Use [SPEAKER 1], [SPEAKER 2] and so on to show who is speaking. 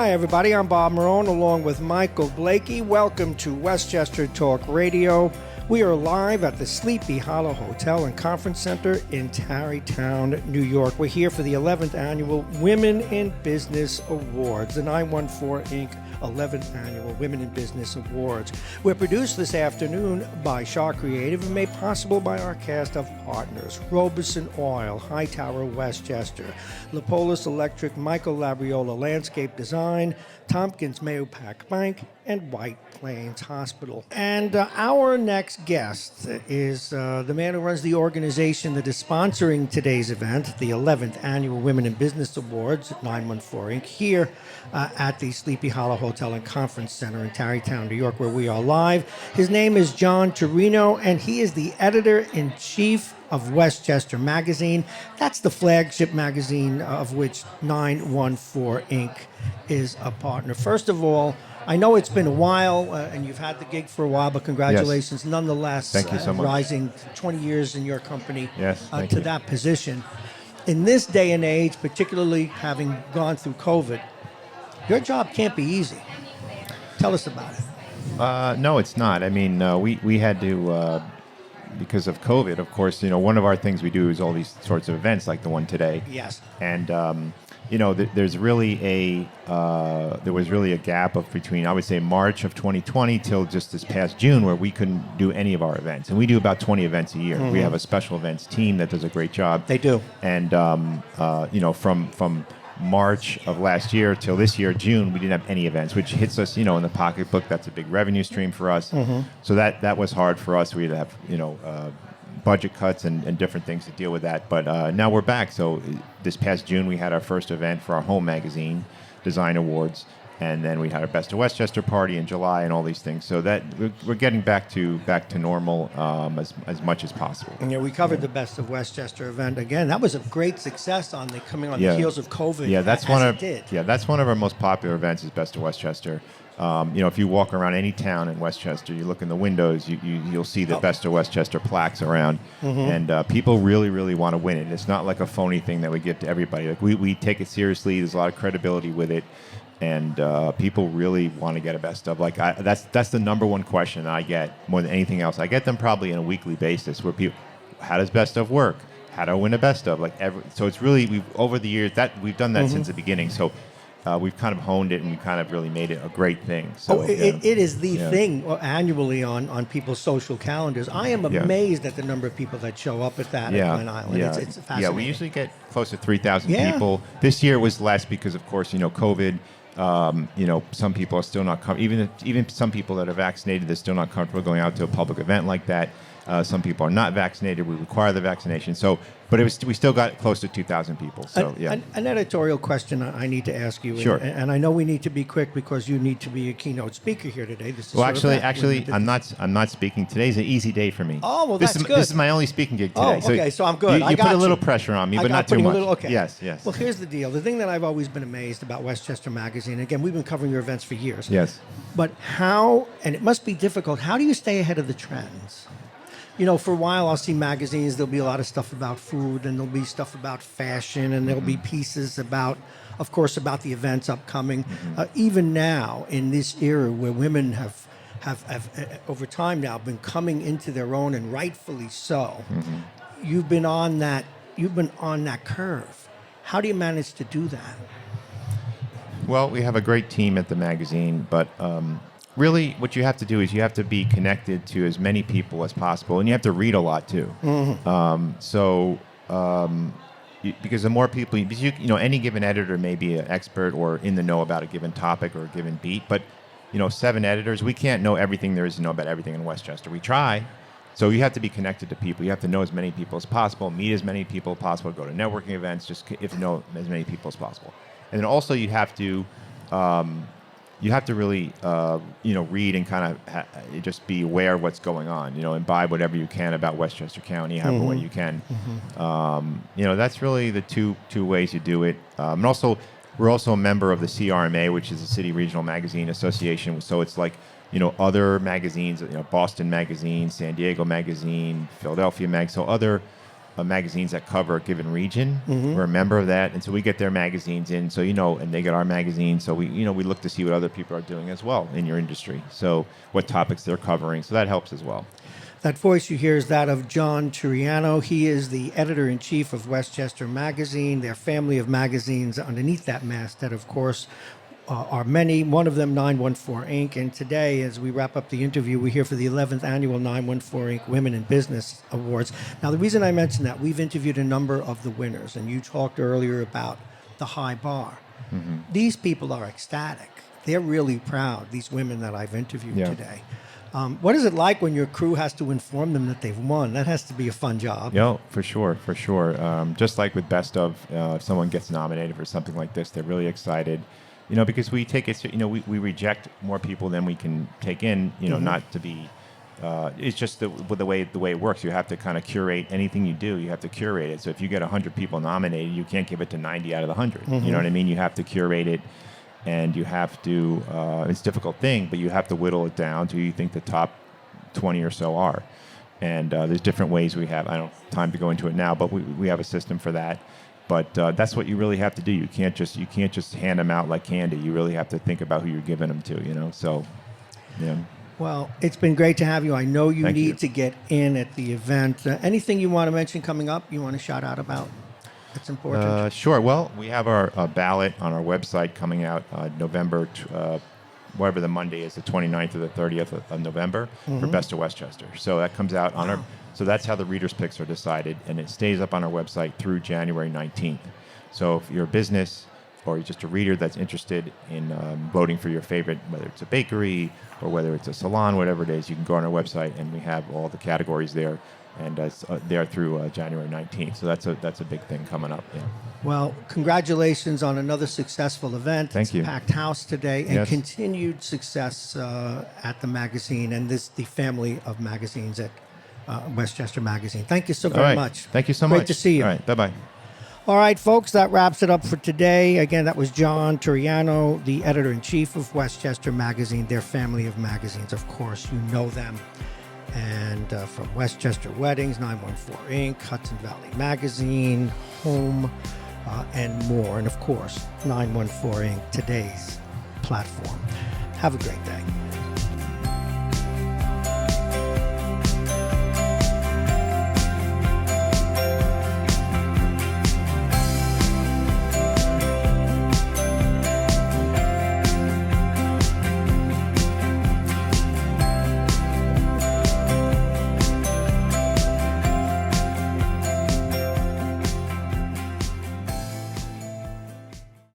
[SPEAKER 1] Hi, everybody. I'm Bob Marone along with Michael Blakey. Welcome to Westchester Talk Radio. We are live at the Sleepy Hollow Hotel and Conference Center in Tarrytown, New York. We're here for the 11th Annual Women in Business Awards, the 914 Inc. 11th Annual Women in Business Awards. We're produced this afternoon by Shaw Creative and made possible by our cast of partners: Robeson Oil, Hightower Westchester, Lapolis Electric, Michael Labriola Landscape Design, Tompkins Mahopac Bank, and White Plains Hospital. And our next guest is the man who runs the organization that is sponsoring today's event, the 11th Annual Women in Business Awards at 914 Inc., here at the Sleepy Hollow Hotel and Conference Center in Tarrytown, New York, where we are live. His name is John Turiano, and he is the editor-in-chief of Westchester Magazine. That's the flagship magazine of which 914 Inc. is a partner. First of all, I know it's been a while, and you've had the gig for a while, but congratulations nonetheless.
[SPEAKER 2] Thank you so much.
[SPEAKER 1] Rising 20 years in your company
[SPEAKER 2] thank
[SPEAKER 1] to
[SPEAKER 2] you.
[SPEAKER 1] that position. In this day and age, particularly having gone through COVID, your job can't be easy. Tell us about it.
[SPEAKER 2] No, it's not. I mean, we had to, because of COVID, of course, one of our things we do is all these sorts of events like the one today.
[SPEAKER 1] Yes.
[SPEAKER 2] And, there was really a gap of between, I would say, March of 2020 till just this past June where we couldn't do any of our events. And we do about 20 events a year. Mm-hmm. We have a special events team that does a great job.
[SPEAKER 1] They do.
[SPEAKER 2] And, from March of last year till this year, June, we didn't have any events, which hits us, in the pocketbook. That's a big revenue stream for us. Mm-hmm. So that was hard for us. We had to have, budget cuts and different things to deal with that. But now we're back. So this past June, we had our first event for our home magazine, Design Awards. And then we had our Best of Westchester party in July and all these things. So that we're getting back to normal as much as possible.
[SPEAKER 1] And we covered the Best of Westchester event again. That was a great success coming on the heels of COVID.
[SPEAKER 2] Yeah, that's one of our most popular events is Best of Westchester. If you walk around any town in Westchester, you look in the windows, you'll see the Best of Westchester plaques around, mm-hmm. and people really, really want to win it. It's not like a phony thing that we give to everybody. Like we take it seriously. There's a lot of credibility with it. And people really want to get a best of. That's the number one question I get more than anything else. I get them probably on a weekly basis where people, how does best of work? How do I win a best of? So it's really over the years that we've done that mm-hmm. since the beginning. So we've kind of honed it and we kind of really made it a great thing. So
[SPEAKER 1] it is the thing annually on people's social calendars. I am amazed at the number of people that show up at that at Glen Island.
[SPEAKER 2] Yeah.
[SPEAKER 1] It's fascinating.
[SPEAKER 2] Yeah, we usually get close to 3,000 people. This year was less because, of course, COVID. Some people are still not comfortable. Even some people that are vaccinated, they're still not comfortable going out to a public event like that. Some people are not vaccinated. We require the vaccination. But we still got close to 2,000 people. So
[SPEAKER 1] An editorial question I need to ask you.
[SPEAKER 2] Sure.
[SPEAKER 1] And I know we need to be quick because you need to be a keynote speaker here today. This is
[SPEAKER 2] actually, I'm not speaking. Today's an easy day for me.
[SPEAKER 1] Oh, well, that's good.
[SPEAKER 2] This is my only speaking gig today.
[SPEAKER 1] Oh, okay. So I'm good.
[SPEAKER 2] You put a little pressure on me, but not too much.
[SPEAKER 1] Okay.
[SPEAKER 2] Yes.
[SPEAKER 1] Well, here's the deal. The thing that I've always been amazed about Westchester Magazine. Again, we've been covering your events for years.
[SPEAKER 2] Yes.
[SPEAKER 1] But and it must be difficult. How do you stay ahead of the trends? For a while, I'll see magazines, there'll be a lot of stuff about food, and there'll be stuff about fashion, and there'll be pieces about the events upcoming. Mm-hmm. Even now, in this era where women have over time now been coming into their own, and rightfully so, mm-hmm. you've been on that curve. How do you manage to do that?
[SPEAKER 2] Well, we have a great team at the magazine, but really, what you have to do is you have to be connected to as many people as possible, and you have to read a lot too. Mm-hmm. Because the more people, any given editor may be an expert or in the know about a given topic or a given beat, but 7 editors, we can't know everything there is to know about everything in Westchester. We try. So you have to be connected to people. You have to know as many people as possible, meet as many people as possible, go to networking events, just know as many people as possible. And then also you have to really, read and kind of just be aware of what's going on, imbibe whatever you can about Westchester County, however way you can. Mm-hmm. That's really the two ways you do it. And also, we're also a member of the CRMA, which is the City Regional Magazine Association. So it's like, other magazines, Boston Magazine, San Diego Magazine, Philadelphia Mag, so other magazines that cover a given region. We're a member of that, and so we get their magazines in. So and they get our magazines. So we look to see what other people are doing as well in your industry. So what topics they're covering. So that helps as well.
[SPEAKER 1] That voice you hear is that of John Turiano. He is the editor-in-chief of Westchester Magazine, their family of magazines. Underneath that masthead, of course, are many, one of them 914 Inc. And today, as we wrap up the interview, we're here for the 11th annual 914 Inc. Women in Business Awards. Now, the reason I mentioned that, we've interviewed a number of the winners, and you talked earlier about the high bar. These people are ecstatic. They're really proud, these women that I've interviewed today. What is it like when your crew has to inform them that they've won? That has to be a fun job.
[SPEAKER 2] Yeah, for sure. Just like with Best of, if someone gets nominated for something like this, they're really excited. Because we take it, we reject more people than we can take in, not to be, it's just the way it works. You have to kind of curate anything you do. You have to curate it. So if you get 100 people nominated, you can't give it to 90 out of the 100. You know what I mean? You have to curate it, and you have to, it's a difficult thing, but you have to whittle it down to who you think the top 20 or so are. And there's different ways we have. I don't have time to go into it now, but we have a system for that. But that's what you really have to do. You can't just hand them out like candy. You really have to think about who you're giving them to. So, yeah.
[SPEAKER 1] Well, it's been great to have you. I know you need to get in at the event. Anything you want to mention coming up? You want to shout out about? That's important.
[SPEAKER 2] Sure. Well, we have our ballot on our website coming out November, whatever the Monday is, the 29th or the 30th of November for Best of Westchester. So that comes out on our. So that's how the readers' picks are decided, and it stays up on our website through January 19th. So if you're a business or you're just a reader that's interested in voting for your favorite, whether it's a bakery or whether it's a salon, whatever it is, you can go on our website, and we have all the categories there, and there through January 19th. So that's a big thing coming up. Yeah.
[SPEAKER 1] Well, congratulations on another successful event.
[SPEAKER 2] Thank you.
[SPEAKER 1] It's a packed house today, and continued success at the magazine and the family of magazines at Westchester Magazine. Thank you so very much.
[SPEAKER 2] Thank you so much.
[SPEAKER 1] Great to see you.
[SPEAKER 2] All right. Bye-bye.
[SPEAKER 1] All right, folks, that wraps it up for today. Again, that was John Turiano, the editor-in-chief of Westchester Magazine, their family of magazines. Of course, you know them. And from Westchester Weddings, 914 Inc., Hudson Valley Magazine, Home, and more. And, of course, 914 Inc., today's platform. Have a great day.